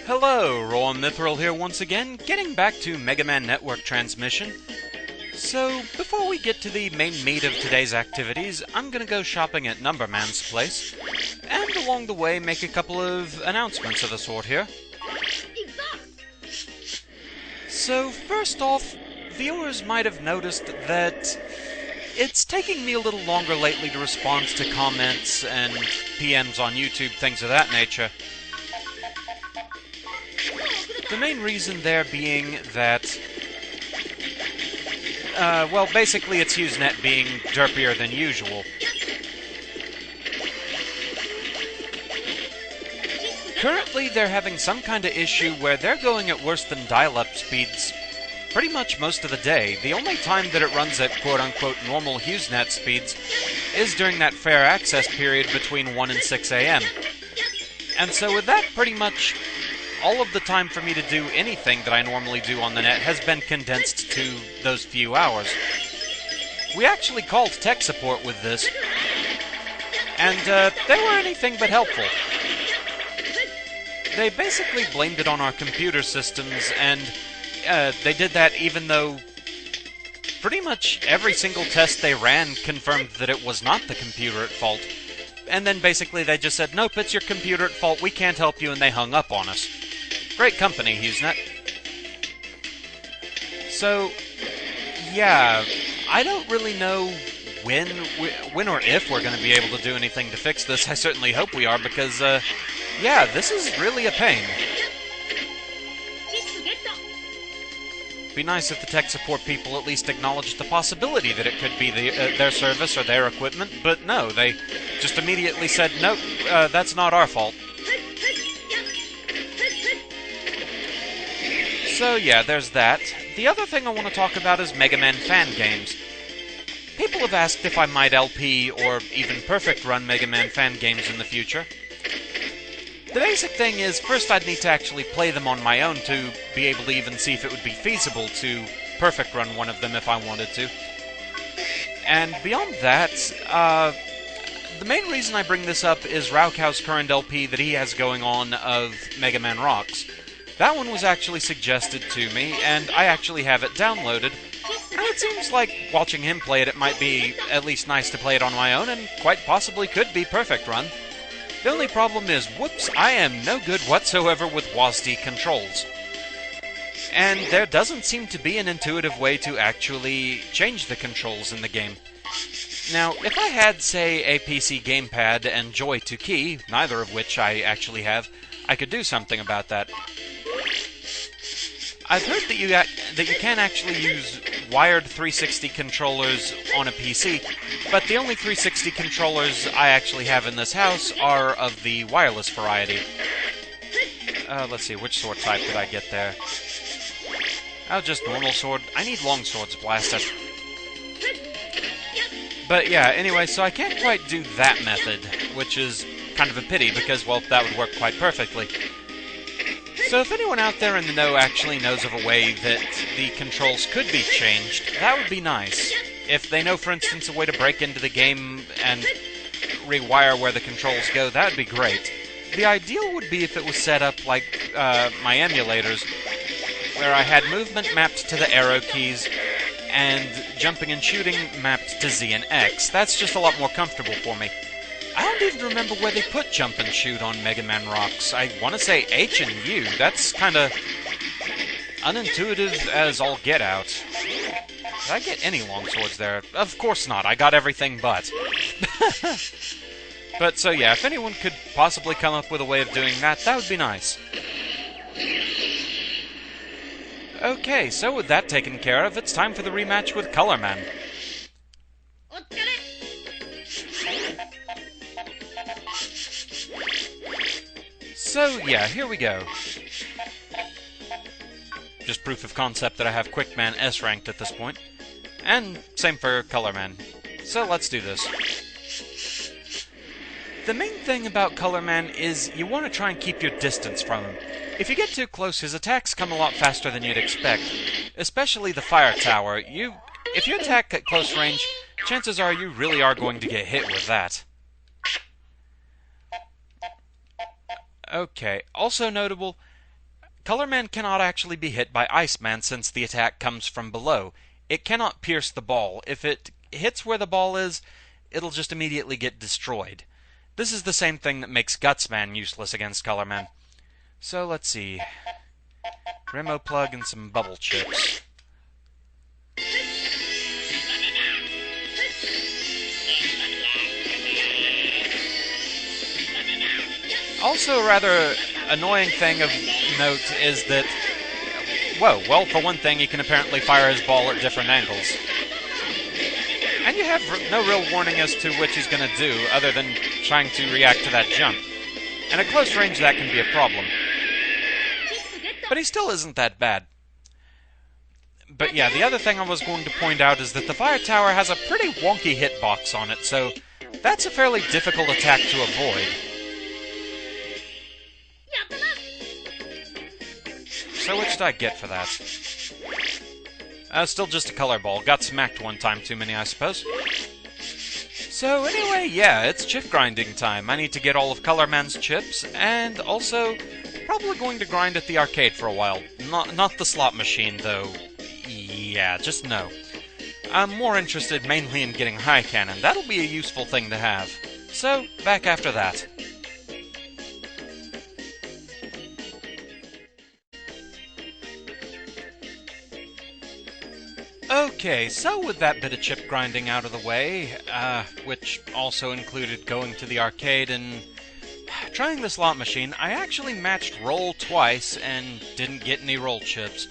Hello, Rowan Mithril here once again, getting back to Megaman Network transmission. So, before we get to the main meat of today's activities, I'm gonna go shopping at Numberman's place, and along the way make a couple of announcements of the sort here. So, first off, viewers might have noticed that it's taking me a little longer lately to respond to comments and PMs on YouTube, things of that nature. The main reason there being that, well, basically it's HughesNet being derpier than usual. Currently, they're having some kind of issue where they're going at worse than dial-up speeds pretty much most of the day. The only time that it runs at quote-unquote normal HughesNet speeds is during that fair access period between 1 and 6 a.m. And so with that, pretty much all of the time for me to do anything that I normally do on the net has been condensed to those few hours. We actually called tech support with this, and they were anything but helpful. They basically blamed it on our computer systems, and they did that even though pretty much every single test they ran confirmed that it was not the computer at fault. And then basically they just said, nope, it's your computer at fault, we can't help you, and they hung up on us. Great company, HughesNet. So, yeah, I don't really know when or if we're going to be able to do anything to fix this. I certainly hope we are, because, yeah, this is really a pain. Be nice if the tech support people at least acknowledged the possibility that it could be their service or their equipment, but no, they just immediately said, nope, that's not our fault. So yeah, there's that. The other thing I want to talk about is Megaman fan games. People have asked if I might LP or even perfect run Megaman fan games in the future. The basic thing is, first I'd need to actually play them on my own to be able to even see if it would be feasible to perfect run one of them if I wanted to. And beyond that, the main reason I bring this up is Raukow's current LP that he has going on of Mega Man Rocks. That one was actually suggested to me, and I actually have it downloaded. And it seems like watching him play it, it might be at least nice to play it on my own, and quite possibly could be perfect run. The only problem is, whoops, I am no good whatsoever with WASD controls. And there doesn't seem to be an intuitive way to actually change the controls in the game. Now, if I had, say, a PC gamepad and Joy to key, neither of which I actually have, I could do something about that. I've heard that you can actually use wired 360 controllers on a PC, but the only 360 controllers I actually have in this house are of the wireless variety. Let's see, which sword type did I get there? Oh, just normal sword. I need long swords blasted. But yeah, anyway, so I can't quite do that method, which is kind of a pity because, well, that would work quite perfectly. So if anyone out there in the know actually knows of a way that the controls could be changed, that would be nice. If they know, for instance, a way to break into the game and rewire where the controls go, that would be great. The ideal would be if it was set up like my emulators, where I had movement mapped to the arrow keys, and jumping and shooting mapped to Z and X. That's just a lot more comfortable for me. I don't even remember where they put jump and shoot on Mega Man Rocks. I want to say H and U. That's kind of unintuitive as all get out. Did I get any long swords there? Of course not. I got everything but. But so yeah, if anyone could possibly come up with a way of doing that, that would be nice. Okay, so with that taken care of, it's time for the rematch with Colorman. So, yeah, here we go. Just proof of concept that I have Quickman S ranked at this point. And same for Colorman. So let's do this. The main thing about Colorman is you want to try and keep your distance from him. If you get too close, his attacks come a lot faster than you'd expect. Especially the fire tower. If you attack at close range, chances are you really are going to get hit with that. Okay, also notable, Colorman cannot actually be hit by Iceman since the attack comes from below. It cannot pierce the ball. If it hits where the ball is, it'll just immediately get destroyed. This is the same thing that makes Gutsman useless against Colorman. So let's see. Remo plug and some bubble chips. Also, a rather annoying thing of note is that, whoa, well, for one thing, he can apparently fire his ball at different angles. And you have no real warning as to which he's going to do, other than trying to react to that jump. And at close range, that can be a problem. But he still isn't that bad. But yeah, the other thing I was going to point out is that the fire tower has a pretty wonky hitbox on it, so that's a fairly difficult attack to avoid. So what should I get for that? Still just a color ball. Got smacked one time too many, I suppose. So anyway, yeah, it's chip grinding time. I need to get all of Colorman's chips, and also probably going to grind at the arcade for a while. Not the slot machine, though. Yeah, just no. I'm more interested mainly in getting high cannon. That'll be a useful thing to have. So, back after that. Okay, so with that bit of chip grinding out of the way, which also included going to the arcade and trying the slot machine, I actually matched roll twice and didn't get any roll chips.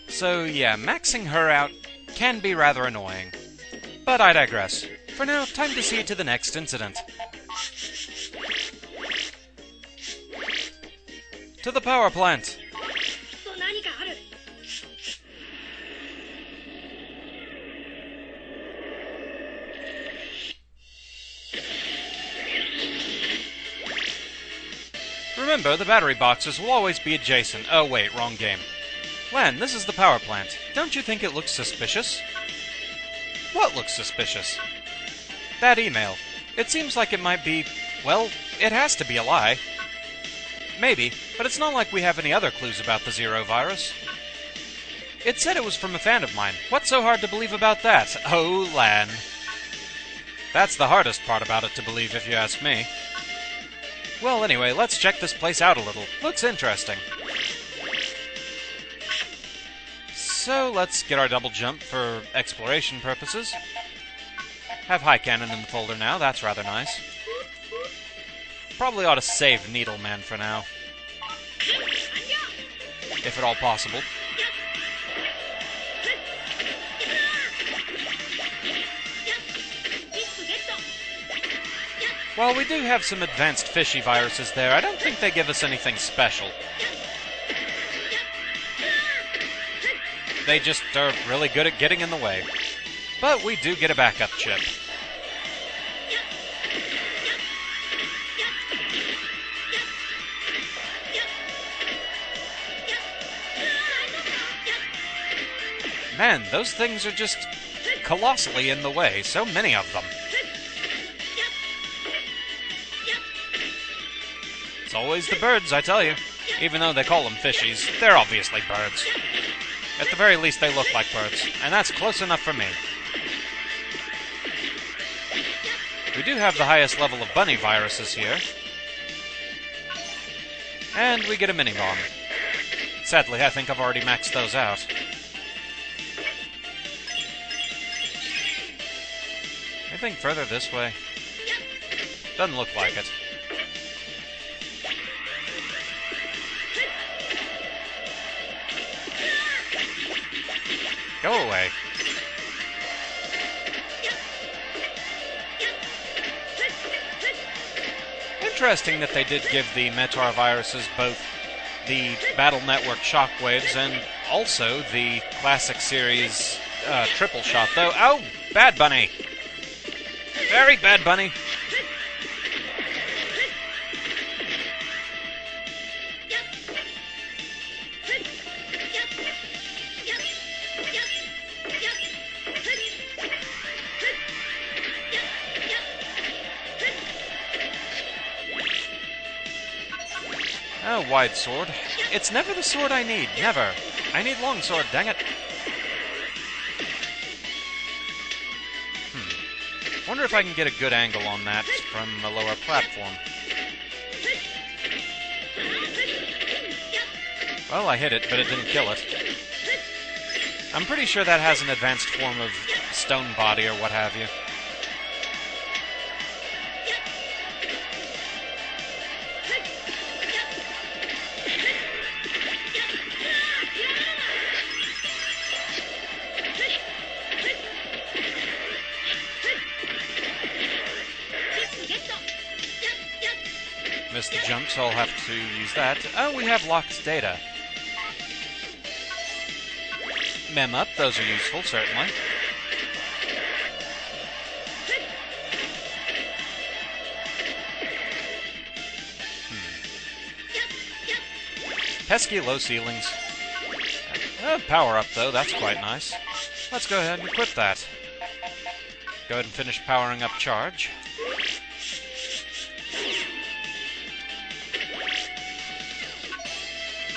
So yeah, maxing her out can be rather annoying. But I digress. For now, time to see to the next incident. To the power plant! Remember, the battery boxes will always be adjacent. Oh wait, wrong game. Len, this is the power plant. Don't you think it looks suspicious? What looks suspicious? That email. It seems like it might be... well, it has to be a lie. Maybe, but it's not like we have any other clues about the Zero virus. It said it was from a fan of mine. What's so hard to believe about that? Oh, Lan. That's the hardest part about it to believe, if you ask me. Well, anyway, let's check this place out a little. Looks interesting. So, let's get our double jump for exploration purposes. Have high cannon in the folder now, that's rather nice. Probably ought to save Needleman for now. If at all possible. While we do have some advanced fishy viruses there, I don't think they give us anything special. They just are really good at getting in the way. But we do get a backup chip. Man, those things are just colossally in the way. So many of them. It's always the birds, I tell you. Even though they call them fishies, they're obviously birds. At the very least, they look like birds, and that's close enough for me. We do have the highest level of bunny viruses here. And we get a mini-bomb. Sadly, I think I've already maxed those out. Anything further this way? Doesn't look like it. Go away. Interesting that they did give the Metar viruses both the Battle Network shockwaves and also the Classic Series triple shot, though. Oh, Bad Bunny. Very Bad Bunny. Oh, wide sword. It's never the sword I need. Never. I need long sword, dang it. Wonder if I can get a good angle on that from a lower platform. Well, I hit it, but it didn't kill it. I'm pretty sure that has an advanced form of stone body or what have you. Missed the jump, so I'll have to use that. Oh, we have locked data. Mem up, those are useful, certainly. Pesky low ceilings. Power up, though, that's quite nice. Let's go ahead and equip that. Go ahead and finish powering up charge.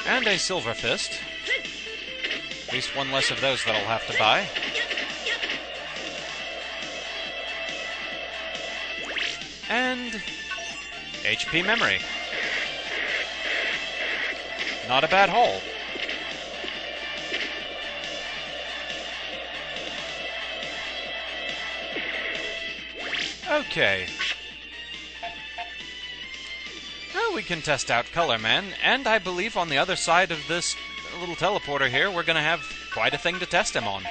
And a silver fist. At least one less of those that I'll have to buy. And HP memory. Not a bad haul. Okay. We can test out Color Man, and I believe on the other side of this little teleporter here, we're going to have quite a thing to test him on.